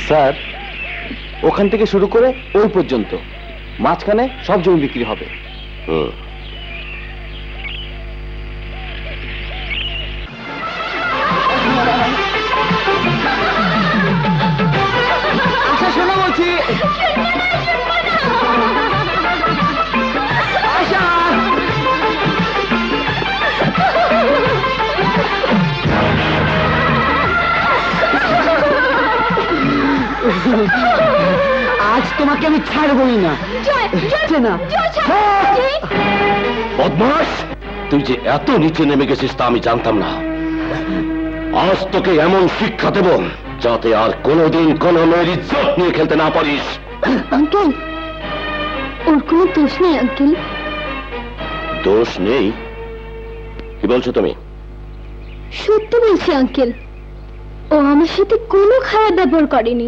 Sir, ওখান থেকে শুরু করে ওই পর্যন্ত মাঝখানে সব জমি বিক্রি হবে। আচ্ছা শোনো বলছি। আশা, আজ তোমাকে আমি ছাড়বই না। বদমাস, তুই যে এত নিচে নেমে গেছিস তা আমি জানতাম না। আজ তোকে এমন শিক্ষা দেব যাতে আর কোনোদিন কোনো মেয়ের ইজ্জত নিয়ে খেলতে না পারিস। আঙ্কেল, ওর কোনো দোষ নেই আঙ্কেল। দোষ নেই? কি বলছো তুমি? সত্যি বলছি আঙ্কেল, ও আমার সাথে কোনো খারাপ ব্যবহার করেনি,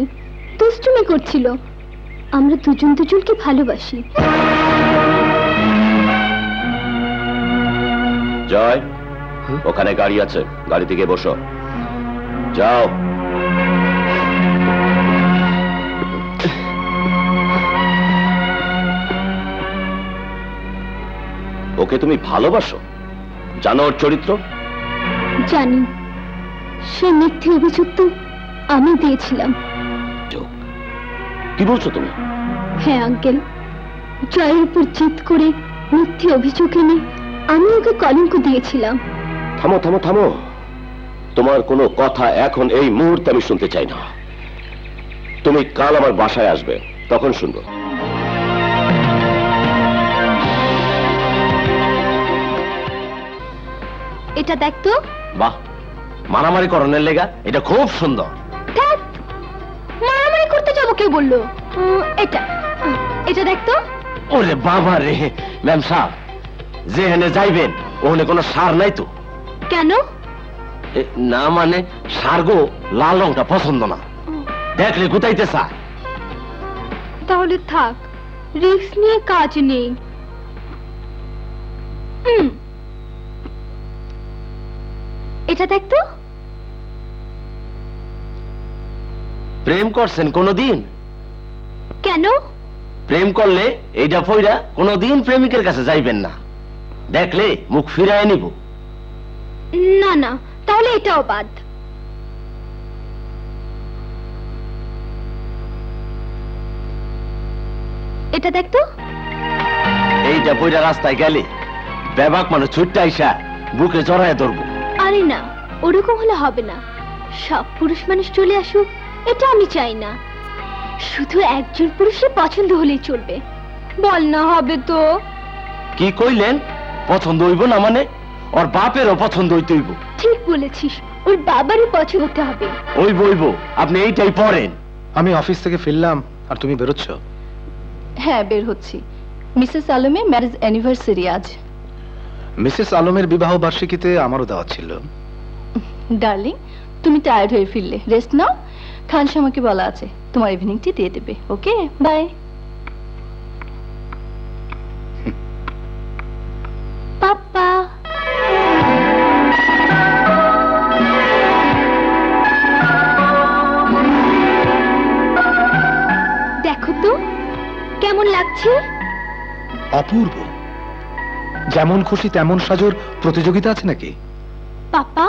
দুষ্টুমি করছিল। আমরা দুজন দুজনকে ভালোবাসি। জয়, ওখানে গাড়ি আছে, গাড়িতে গিয়ে বসো। যাও। ওকে তুমি ভালোবাসো? জানো ওর চরিত্র? জানি, সে মিথ্যে অভিযোগ তো আমি দিয়েছিলাম। কি বলছো তুমি? হ্যাঁ আঙ্কেল, জয়ের উপর জিদ করে মিথ্যে অভিযোগ এনে আমি ওকে কলঙ্ক দিয়েছিলাম। থামো থামো থামো, তোমার কোনো কথা এখন এই মুহূর্তে আমি শুনতে চাই না। তুমি কাল আমার বাসায় আসবে, তখন শুনবো। এটা দেখ তো। বাহ, মারামারি করণের লেগা এটা খুব সুন্দর। মারামারি করতে যাবো কে বললো? এটা এটা দেখ তো। ওরে বাবা রে, ম্যাম সাহেব, যেখানে যাইবেন ওখানে কোনো সার নাই তো? কেন? না মানে সার গো, লাল রংটা পছন্দ না, দেখলে গুতাইতে চায়। তাহলে থাক, রিস্ক নিয়ে কাজ নেই। এটা দেখ তো। প্রেম করছেন কোনদিন? কেন? প্রেম করলে এইটা পইরা কোনদিন প্রেমিকের কাছে যাইবেন না, দেখলে মুখ ফিরায় নিব। না না, তাহলে এটাও বাদ। এটা দেখ তো। এইটা পইরা রাস্তায় গেলে বেবাক মানুষ ছুটতে আইসা বুকে জড়ায় ধরবো। আরে না, ওরকম হলে হবে না। সব পুরুষ মানুষ চলে আসুক এটা আমি চাই না, শুধু একজন পুরুষের পছন্দ হলেই চলবে। বল না হবে তো? কি কইলেন? পছন্দ হইব না মানে? ওর বাপেরও পছন্দ হইতে হইব। ঠিক বলেছিস, ওর বাবারও পছন্দ হতে হবে। ওই বইব, আপনি এইটাই পড়েন। আমি অফিস থেকে ফিরলাম আর তুমি বেরোচ্ছ? হ্যাঁ, বের হচ্ছি। মিসেস আলমের ম্যারেজ অ্যানিভার্সারি আজ। মিসেস আলমের বিবাহ বার্ষিকীতে আমারও দেওয়া ছিল। ডার্লিং, তুমি টায়ার্ড হয়ে ফিরলে, রেস্ট নাও। খান শামাকে বলা আছে তোমার ইভিনিংটি দিয়ে দেবে। ওকে, বাই। পাপা, দেখো তো কেমন লাগছে? অপূর্ব। যেমন খুশি তেমন সাজোর প্রতিযোগিতা আছে নাকি? পাপা,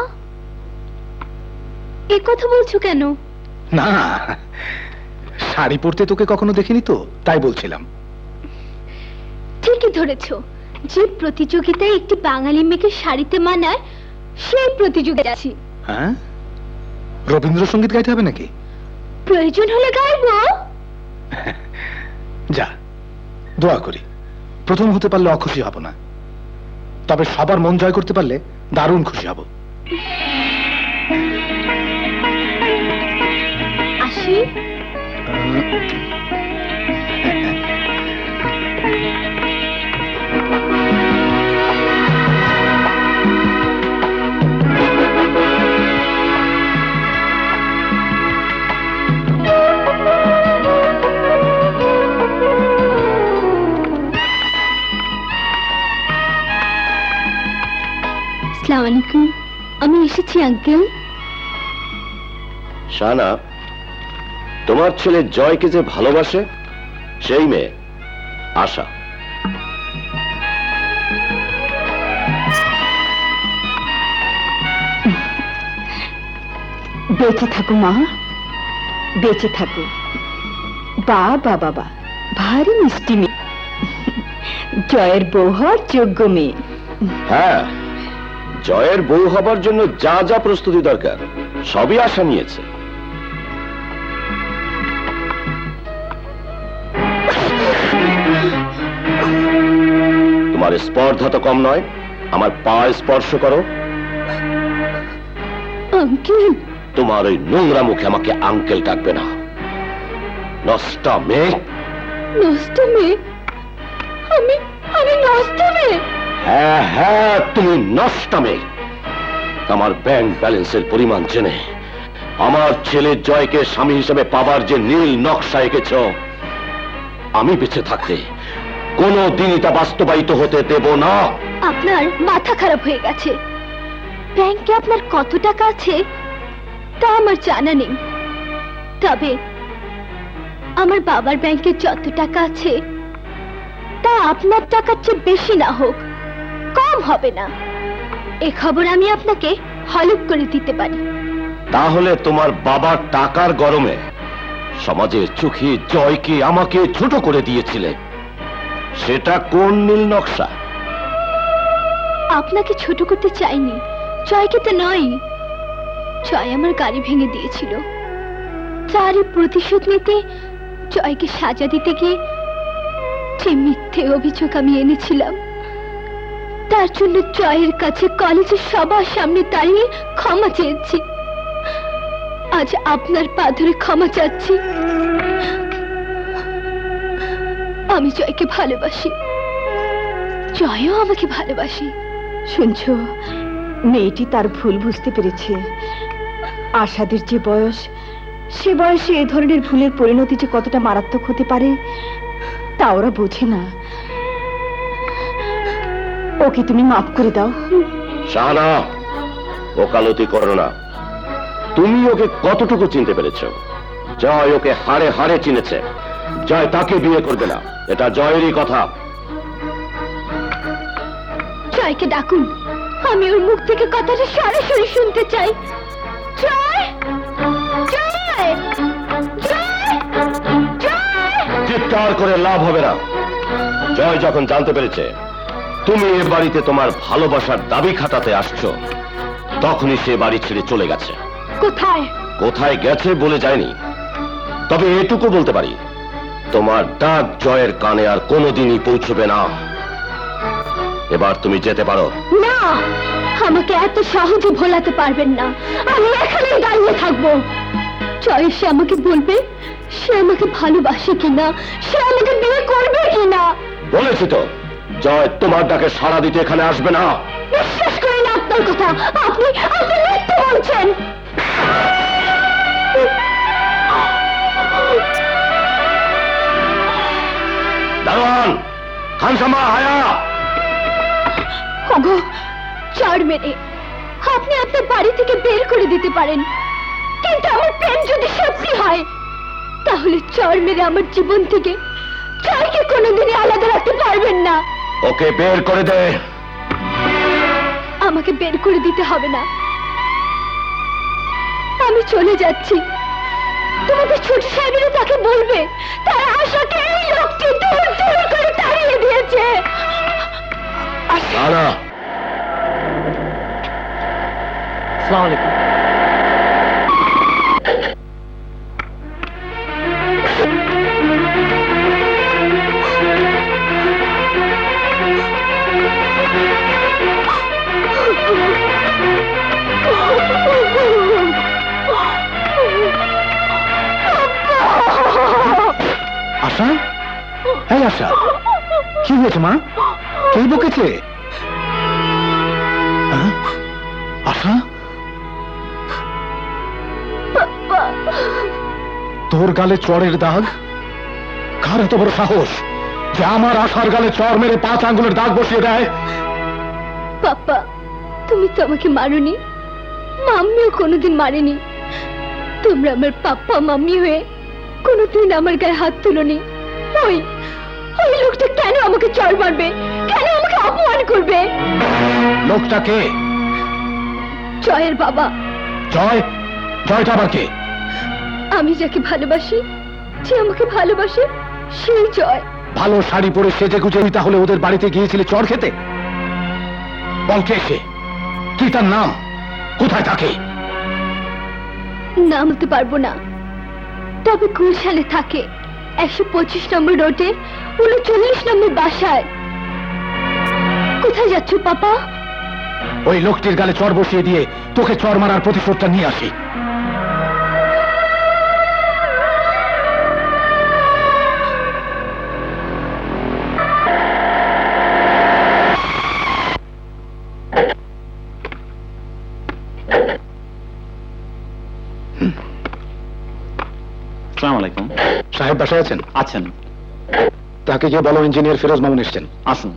এ কথা বলছো কেন? না, শাড়ি পরতে তোকে কখনো দেখিনি তো, তাই বলছিলাম। ঠিকই ধরেছো, যে প্রতিযোগিতায় একটি বাঙালি মেয়েকে শাড়িতে মানায় সেই প্রতিযোগিতা আছি। হ্যাঁ, রবীন্দ্রসঙ্গীত গাইতে হবে নাকি? প্রয়োজন হলে গাইবো। যা, দোয়া করি প্রথম হতে পারলে অখুশি হব না, তবে সবার মন জয় করতে পারলে দারুণ খুশি হব। আসি। আসসালামু আলাইকুম, আমি এসেছি আঙ্কেল। শানা, তোমার ছেলে জয়কে যে ভালোবাসে সেই মেয়ে আশা। বেঁচে থাকো মা, বেঁচে থাকো। বাবা বাবা, ভারী মিষ্টি মেয়ে, জয়ের বউ হওয়ার যোগ্য মেয়ে। হ্যাঁ, জয়ের বউ হবার জন্য যা যা প্রস্তুতি দরকার সবই আশা নিয়েছে। তোমার স্পর্ধা তো কম নয়, আমার পা স্পর্শ করো। আঙ্কেল, তোমার ওই নোংরা মুখে আমাকে আঙ্কেল ডাকবে না, নষ্টা মেয়ে। নষ্ট মেয়ে? আমি আমি নষ্ট মেয়ে? হ্যাঁ হ্যাঁ, তুমি নষ্টা মেয়ে। আমার ব্যাংক ব্যালেন্সের পরিমাণ জেনে আমার ছেলে জয়কে স্বামী হিসেবে পাবার যে নীল নকশা এঁকেছ, আমি বেঁচে থাকতে কোনো দিনই তা বাস্তবায়িত হতে দেব না। আপনার মাথা খারাপ হয়ে গেছে। ব্যাংকে আপনার কত টাকা আছে তা আমার জানা নেই, তবে আমার বাবার ব্যাংকে যত টাকা আছে তা আপনার টাকার চেয়ে বেশি না হোক, কম হবে না। এ খবর আমি আপনাকে হলফ করে দিতে পারি। তাহলে তোমার বাবার টাকার গরমে সমাজের চোখে জয়কে আমাকে ছোট করে দিয়েছিলে, সেটা কোন নীল নকশা? আপনাকে ছোট করতে চাইনি, জয়কে তো নয়। জয় আমার গাড়ি ভেঙে দিয়েছিল, তারই প্রতিশোধ নিতে জয়কে সাজা দিতে গিয়ে যে মিথ্যে অভিযোগ আমি এনেছিলাম, তার জন্য জয়ের কাছে কলেজের সবার সামনে দাঁড়িয়ে ক্ষমা চেয়েছি। আজ আপনার পা ধরে ক্ষমা চাচ্ছি। আমি জয়কে ভালোবাসি, জয়ও আমাকে ভালোবাসে। শুনছো, মেয়েটি তার ভুল বুঝতে পেরেছে। আশাদের যে বয়স, সে বয়সে এ ধরনের ভুলের পরিণতি যে কতটা মারাত্মক হতে পারে তা ওরা বোঝে না। ওকে তুমি মাফ করে দাও। শাহানা, ওকালতি করো না। তুমি ওকে কতটুকু চিনতে পেরেছ? জয় ওকে হাড়ে হাড়ে চিনেছে। জয় তাকে বিয়ে করবে না, এটা জয়েরই কথা। জয়কে ডাকুন, আমি ওর মুখ থেকে কথাটা সরাসরি শুনতে চাই। জয়, জয়, জয়, জয়। চিৎকার করে লাভ হবে না। জয় যখন জানতে পেরেছে তুমি এ বাড়িতে তোমার ভালোবাসার দাবি খাটাতে আসছো, তখনই সে বাড়ি ছেড়ে চলে গেছে। কোথায়? কোথায় গেছে বলে যায়নি, তবে এটুকু বলতে পারি, তোমার ডাক জয়ের কানে আর কোনোদিনই পৌঁছবে না। এবার তুমি যেতে পারো। না, আমাকে এত সহজে ভোলাতে পারবেন না। আমি এখানেই দাঁড়িয়ে থাকবো। জয় এসে আমাকে বলবে সে আমাকে ভালোবাসে কিনা, সে আমাকে বিয়ে করবে কিনা। বলেছি তো, জয় তোমার ডাকে সাড়া দিতে এখানে আসবে না। বিশ্বাস করি না আপনার কথা। আপনি আপনি মিথ্যে বলছেন। দারোয়ান, খানসামা, হায়া। ওগো, চড় মেরে আপনি আপনার বাড়ি থেকে বের করে দিতে পারেন, কিন্তু আমার প্রেম যদি সত্যি হয় তাহলে চড় মেরে আমার জীবন থেকে জয়কে কোনোদিনই আলাদা রাখতে পারবেন না। ওকে বের করে দে। আমাকে বের করে দিতে হবে না, আমি চলে যাচ্ছি। তোমাদের ছোট সাহেবেরা তাকে বলবে তার আশাকে এই লোকটি দূর দূর করে তাড়িয়ে দিয়েছে। না না, আসসালামু আলাইকুম। আশা, এই আশা, কি হয়েছে মা? কে বকেছে? হ্যাঁ? আশা, তোর গালে চড়ের দাগ? কার এত বড় সাহস যে আমার আশার গালে চড় মেরে 5 আঙ্গুলের দাগ বসিয়ে দেয়? পাপা, তুমি তো আমাকে মারোনি, মাম্মিও কোনোদিন মারেনি। তোমরা আমার পাপ্পা মাম্মি হয়ে কোনোদিন আমার গায়ে হাত তুলোনি। ওই ওই লোকটা কেন আমাকে চড় মারবে, কেন আমাকে অপমান করবে? লোকটা কে? জয়ের বাবা। জয়? জয়টা আবার কে? আমি যাকে ভালোবাসি, যে আমাকে ভালোবাসে, সেই জয়। ভালো শাড়ি পরে সেজে গুজে তুই তাহলে ওদের বাড়িতে গিয়েছিলি চড় খেতে? বল কে সে? কি তার নাম? কোথায় থাকে? নাম বলতে পারবো না, তবে গুলশানে থাকে, 125 নম্বর রোডে 39 নম্বর বাসায়। কোথায় যাচ্ছ পাপা? ওই লোকটির গালে চড় বসিয়ে দিয়ে তোকে চড় মারার প্রতিশোধটা নিয়ে আসি। আসসালামু আলাইকুম। সাহেব বাসায় আছেন? আছেন, তাকে গিয়ে বলো ইঞ্জিনিয়ার ফিরোজ মামুন এসছেন। আসুন।